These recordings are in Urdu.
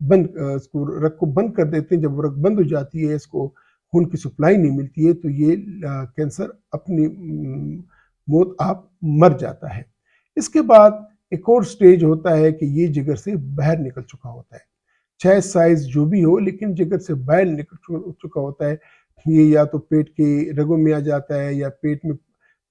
اس کو رگ کو بند کر دیتے ہیں. جب وہ رگ بند ہو جاتی ہے، اس کو خون کی سپلائی نہیں ملتی ہے، تو یہ کینسر اپنی موت آپ مر جاتا ہے. اس کے بعد ایک اور سٹیج ہوتا ہے کہ یہ جگر سے باہر نکل چکا ہوتا ہے، چاہے سائز جو بھی ہو، لیکن جگر سے باہر نکل چکا ہوتا ہے. یہ یا تو پیٹ کے رگوں میں آ جاتا ہے، یا پیٹ میں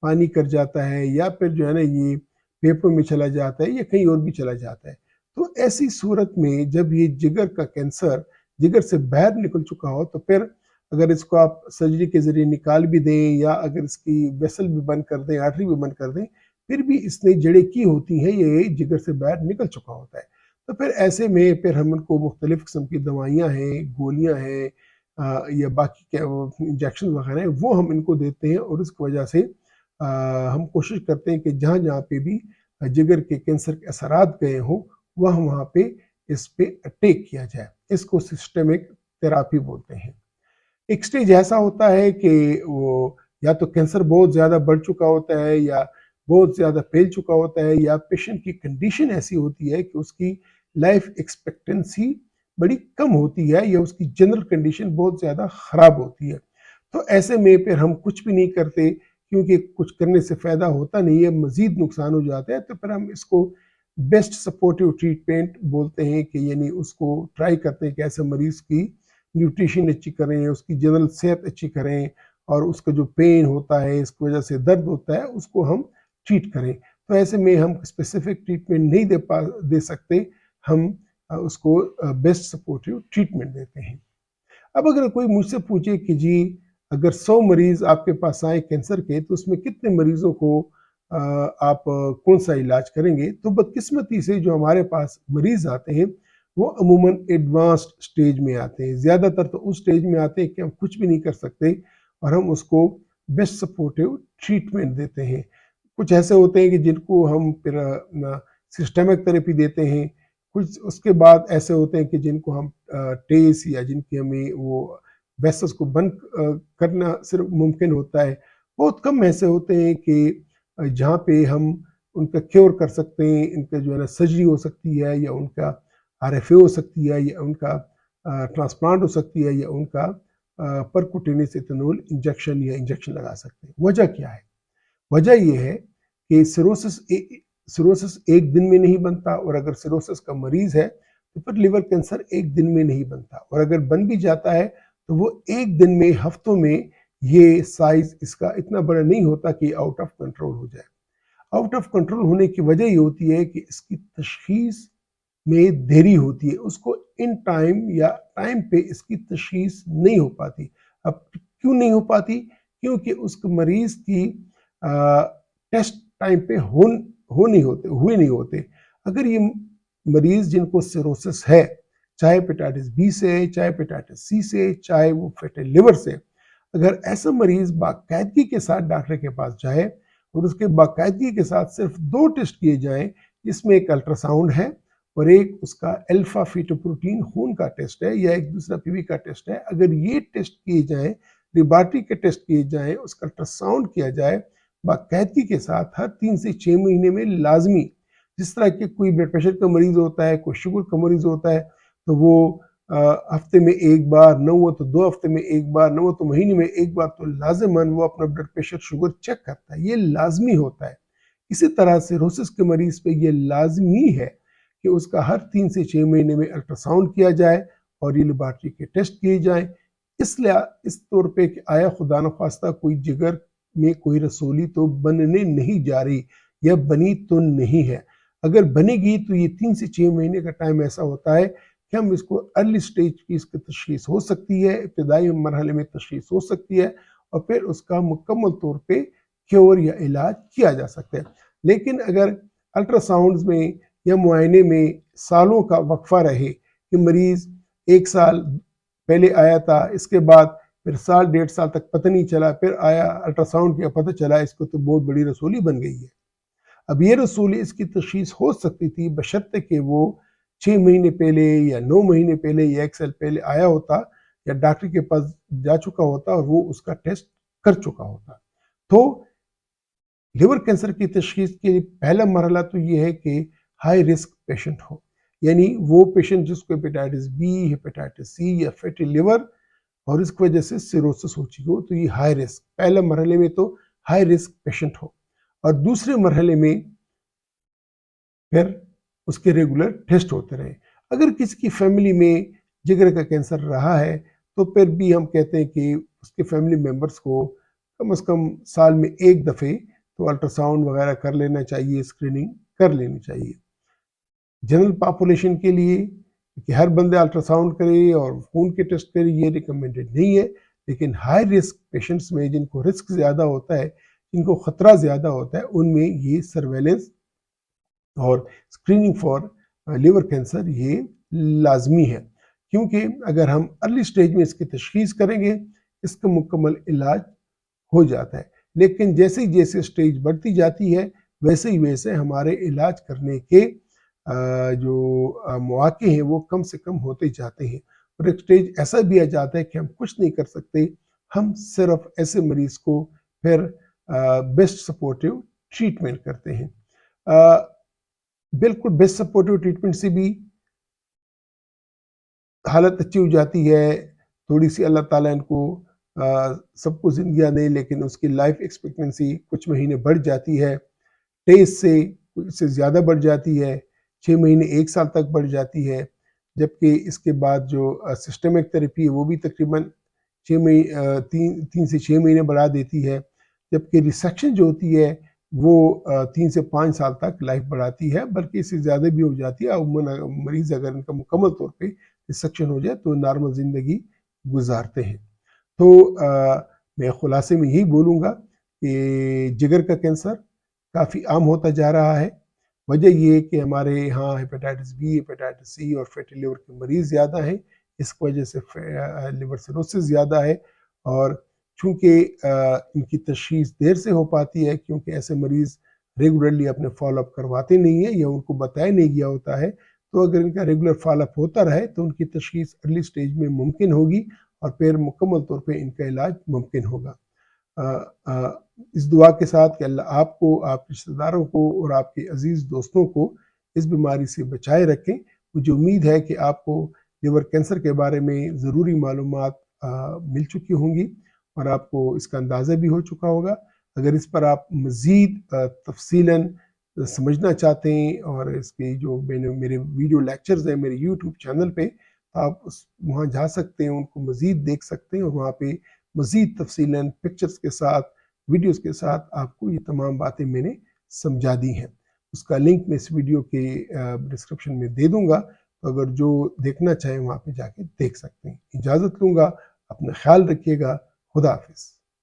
پانی کر جاتا ہے، یا پھر جو ہے نا یہ پھیپھڑوں میں چلا جاتا ہے، یا کہیں اور بھی چلا جاتا ہے. تو ایسی صورت میں جب یہ جگر کا کینسر جگر سے باہر نکل چکا ہو، تو پھر اگر اس کو آپ سرجری کے ذریعے نکال بھی دیں، یا اگر اس کی ویسل بھی بند کر دیں، آرٹری بھی بند کر دیں، پھر بھی اس نے جڑیں کی ہوتی ہیں، یہ جگر سے باہر نکل چکا ہوتا ہے. تو پھر ایسے میں پھر ہم ان کو مختلف قسم کی دوائیاں ہیں، گولیاں ہیں، یا باقی انجیکشن وغیرہ ہیں، وہ ہم ان کو دیتے ہیں. اور اس کی وجہ سے ہم کوشش کرتے ہیں کہ جہاں جہاں پہ بھی جگر کے کینسر کے اثرات گئے ہوں، وہاں پہ اس پہ اٹیک کیا جائے. اس کو سسٹمک تھراپی بولتے ہیں. ایک سٹیج ایسا ہوتا ہے کہ وہ یا تو کینسر بہت زیادہ بڑھ چکا ہوتا ہے، یا بہت زیادہ پھیل چکا ہوتا ہے، یا پیشنٹ کی کنڈیشن ایسی ہوتی ہے کہ اس کی لائف ایکسپیکٹنسی بڑی کم ہوتی ہے، یا اس کی جنرل کنڈیشن بہت زیادہ خراب ہوتی ہے. تو ایسے میں پھر ہم کچھ بھی نہیں کرتے، کیونکہ کچھ کرنے سے فائدہ ہوتا نہیں ہے، مزید نقصان ہو جاتا ہے. تو پھر ہم اس کو بیسٹ سپورٹیو ٹریٹمنٹ بولتے ہیں، کہ یعنی اس کو ٹرائی کرتے ہیں کہ ایسے مریض کی نیوٹریشن اچھی کریں، اس کی جنرل صحت اچھی کریں، اور اس کا جو پین ہوتا ہے، اس کی وجہ سے درد ہوتا ہے، اس کو ہم ٹریٹ کریں. تو ایسے میں ہم اسپیسیفک ٹریٹمنٹ نہیں دے سکتے، ہم اس کو بیسٹ سپورٹیو ٹریٹمنٹ دیتے ہیں. اب اگر کوئی مجھ سے پوچھے کہ جی اگر 100 مریض آپ کے پاس آئے کینسر کے، تو اس میں کتنے مریضوں کو آپ کون سا علاج کریں گے، تو بدقسمتی سے جو ہمارے پاس مریض آتے ہیں وہ عموماً ایڈوانسڈ سٹیج میں آتے ہیں. زیادہ تر تو اس سٹیج میں آتے ہیں کہ ہم کچھ بھی نہیں کر سکتے، اور ہم اس کو بیسٹ سپورٹیو ٹریٹمنٹ دیتے ہیں. کچھ ایسے ہوتے ہیں کہ جن کو ہم پھر سسٹمک تھراپی دیتے ہیں. کچھ اس کے بعد ایسے ہوتے ہیں کہ جن کو ہم ٹیس، یا جن کی ہمیں وہ ویسلز کو بند کرنا صرف ممکن ہوتا ہے. بہت کم ایسے ہوتے ہیں کہ جہاں پہ ہم ان کا کیور کر سکتے ہیں، ان کا جو ہے نا سرجری ہو سکتی ہے، یا ان کا RFA ہو سکتی ہے، یا ان کا ٹرانسپلانٹ ہو سکتی ہے، یا ان کا پرکوٹینیس ایتھنول انجیکشن لگا سکتے ہیں. وجہ کیا ہے؟ وجہ یہ ہے کہ سیروسس ایک دن میں نہیں بنتا، اور اگر سیروسس کا مریض ہے تو پھر لیور کینسر ایک دن میں نہیں بنتا، اور اگر بن بھی جاتا ہے تو وہ ایک دن میں، ہفتوں میں یہ سائز اس کا اتنا بڑا نہیں ہوتا کہ آؤٹ آف کنٹرول ہو جائے. آؤٹ آف کنٹرول ہونے کی وجہ یہ ہوتی ہے کہ اس کی تشخیص میں دیری ہوتی ہے، اس کو ان ٹائم یا ٹائم پہ اس کی تشخیص نہیں ہو پاتی. اب کیوں نہیں ہو پاتی؟ کیونکہ اس مریض کی ٹیسٹ ٹائم پہ ہوئے نہیں ہوتے. اگر یہ مریض جن کو سیروسس ہے، چاہے ہیپیٹائٹس بی سے، چاہے ہیپیٹائٹس سی سے، چاہے وہ فیٹی لیور سے، اگر ایسا مریض باقاعدگی کے ساتھ ڈاکٹر کے پاس جائے، اور اس کے باقاعدگی کے ساتھ صرف 2 ٹیسٹ کیے جائیں، جس میں ایک الٹرا ساؤنڈ ہے، اور ایک اس کا الفا فیٹوپروٹین خون کا ٹیسٹ ہے، یا ایک دوسرا PV کا ٹیسٹ ہے. اگر یہ ٹیسٹ کیے جائیں، لیبارٹری کے ٹیسٹ کیے جائیں، اس کا الٹرا ساؤنڈ کیا جائے باقاعدگی کے ساتھ، ہر 3 سے 6 مہینے میں لازمی. جس طرح کہ کوئی بلڈ پریشر کا مریض ہوتا ہے، کوئی شوگر کا مریض ہوتا ہے، تو وہ ہفتے میں ایک بار، نہ ہوا تو 2 ہفتے میں ایک بار، نہ ہوا تو مہینے میں ایک بار، تو لازماً وہ اپنا بلڈ پریشر شوگر چیک کرتا ہے. یہ لازمی ہوتا ہے. اسی طرح سیروسس کے مریض پہ یہ لازمی ہے کہ اس کا ہر 3 سے 6 مہینے میں الٹرا ساؤنڈ کیا جائے، اور یہ لیبارٹری کے ٹیسٹ کیے جائیں. اس طور پہ کہ آیا خدا نخواستہ کوئی جگر میں کوئی رسولی تو بننے نہیں جا رہی، یا بنی تو نہیں ہے. اگر بنے گی تو یہ 3 سے 6 مہینے کا ٹائم ایسا ہوتا ہے کہ ہم اس کو ارلی سٹیج کی اس کی تشخیص ہو سکتی ہے، ابتدائی مرحلے میں تشخیص ہو سکتی ہے، اور پھر اس کا مکمل طور پہ کیور یا علاج کیا جا سکتا ہے. لیکن اگر الٹرا ساؤنڈز میں یا معائنے میں سالوں کا وقفہ رہے، کہ مریض 1 سال پہلے آیا تھا، اس کے بعد پھر سال 1.5 سال تک پتہ نہیں چلا، پھر آیا الٹرا ساؤنڈ کیا، پتہ چلا اس کو تو بہت بڑی رسولی بن گئی ہے. اب یہ رسولی اس کی تشخیص ہو سکتی تھی بشرطے کہ وہ 6 مہینے پہلے، یا 9 مہینے پہلے، یا 1 سال پہلے آیا ہوتا، یا ڈاکٹر کے پاس جا چکا ہوتا، اور وہ اس کا ٹیسٹ کر چکا ہوتا. تو لیور کینسر کی تشخیص کے پہلا مرحلہ تو یہ ہے کہ ہائی رسک پیشنٹ ہو. یعنی وہ پیشنٹ جس کو ہیپیٹائٹس بی، ہیپیٹائٹس سی یا فیٹی لیور اور اس کی وجہ سے سیروسس ہو چکی ہو، تو یہ ہائی رسک، پہلے مرحلے میں تو ہائی رسک پیشنٹ ہو، اور دوسرے مرحلے میں پھر اس کے ریگولر ٹیسٹ ہوتے رہے۔ اگر کسی کی فیملی میں جگر کا کینسر رہا ہے تو پھر بھی ہم کہتے ہیں کہ اس کے فیملی ممبرس کو کم از کم سال میں ایک دفعے تو الٹرا ساؤنڈ وغیرہ کر لینا چاہیے، اسکریننگ کر لینی چاہیے۔ جنرل پاپولیشن کے لیے کہ ہر بندے الٹرا ساؤنڈ کرے اور خون کے ٹیسٹ کرے یہ ریکمینڈڈ نہیں ہے، لیکن ہائی رسک پیشنٹس میں جن کو رسک زیادہ ہوتا ہے، جن کو خطرہ زیادہ ہوتا ہے، ان میں یہ سرویلنس اور اسکریننگ فار لیور کینسر یہ لازمی ہے، کیونکہ اگر ہم ارلی سٹیج میں اس کی تشخیص کریں گے اس کا مکمل علاج ہو جاتا ہے، لیکن جیسے جیسے سٹیج بڑھتی جاتی ہے ویسے ہی ویسے ہمارے علاج کرنے کے جو مواقع ہیں وہ کم سے کم ہوتے جاتے ہیں، اور ایک سٹیج ایسا بھی آ جاتا ہے کہ ہم کچھ نہیں کر سکتے، ہم صرف ایسے مریض کو پھر بیسٹ سپورٹیو ٹریٹمنٹ کرتے ہیں۔ بالکل بیسٹ سپورٹیو ٹریٹمنٹ سے بھی حالت اچھی ہو جاتی ہے، تھوڑی سی اللہ تعالیٰ ان کو سب کو زندگیاں دیں، لیکن اس کی لائف ایکسپیکٹنسی کچھ مہینے بڑھ جاتی ہے، 23 سے زیادہ بڑھ جاتی ہے، 6 مہینے 1 سال تک بڑھ جاتی ہے، جبکہ اس کے بعد جو سسٹمک تھراپی ہے وہ بھی تقریباً 3 سے 6 مہینے بڑھا دیتی ہے، جبکہ ریسیکشن جو ہوتی ہے وہ 3 سے 5 سال تک لائف بڑھاتی ہے، بلکہ اس سے زیادہ بھی ہو جاتی ہے۔ عموماً مریض اگر ان کا مکمل طور پہ ریسیکشن ہو جائے تو نارمل زندگی گزارتے ہیں۔ تو میں خلاصے میں یہی بولوں گا کہ جگر کا کینسر کافی عام ہوتا جا رہا ہے، وجہ یہ کہ ہمارے یہاں ہیپیٹائٹس بی، ہیپیٹائٹس سی اور فیٹی لیور کے مریض زیادہ ہیں، اس کی وجہ سے لیور سیروسس زیادہ ہے، اور چونکہ ان کی تشخیص دیر سے ہو پاتی ہے کیونکہ ایسے مریض ریگولرلی اپنے فالو اپ کرواتے نہیں ہیں یا ان کو بتایا نہیں گیا ہوتا ہے، تو اگر ان کا ریگولر فالو اپ ہوتا رہے تو ان کی تشخیص ارلی سٹیج میں ممکن ہوگی اور پھر مکمل طور پہ ان کا علاج ممکن ہوگا۔ اس دعا کے ساتھ کہ اللہ آپ کو، آپ رشتہ داروں کو اور آپ کے عزیز دوستوں کو اس بیماری سے بچائے رکھیں۔ مجھے امید ہے کہ آپ کو لیور کینسر کے بارے میں ضروری معلومات مل چکی ہوں گی اور آپ کو اس کا اندازہ بھی ہو چکا ہوگا۔ اگر اس پر آپ مزید تفصیلاً سمجھنا چاہتے ہیں اور اس کے جو میرے ویڈیو لیکچرز ہیں میرے یوٹیوب چینل پہ، آپ وہاں جا سکتے ہیں، ان کو مزید دیکھ سکتے ہیں، اور وہاں پہ مزید تفصیلاً پکچرز کے ساتھ، ویڈیوز کے ساتھ آپ کو یہ تمام باتیں میں نے سمجھا دی ہیں۔ اس کا لنک میں اس ویڈیو کے ڈسکرپشن میں دے دوں گا، تو اگر جو دیکھنا چاہیں وہاں پہ جا کے دیکھ سکتے ہیں۔ اجازت لوں گا، اپنا خیال رکھیے گا، خدا حافظ۔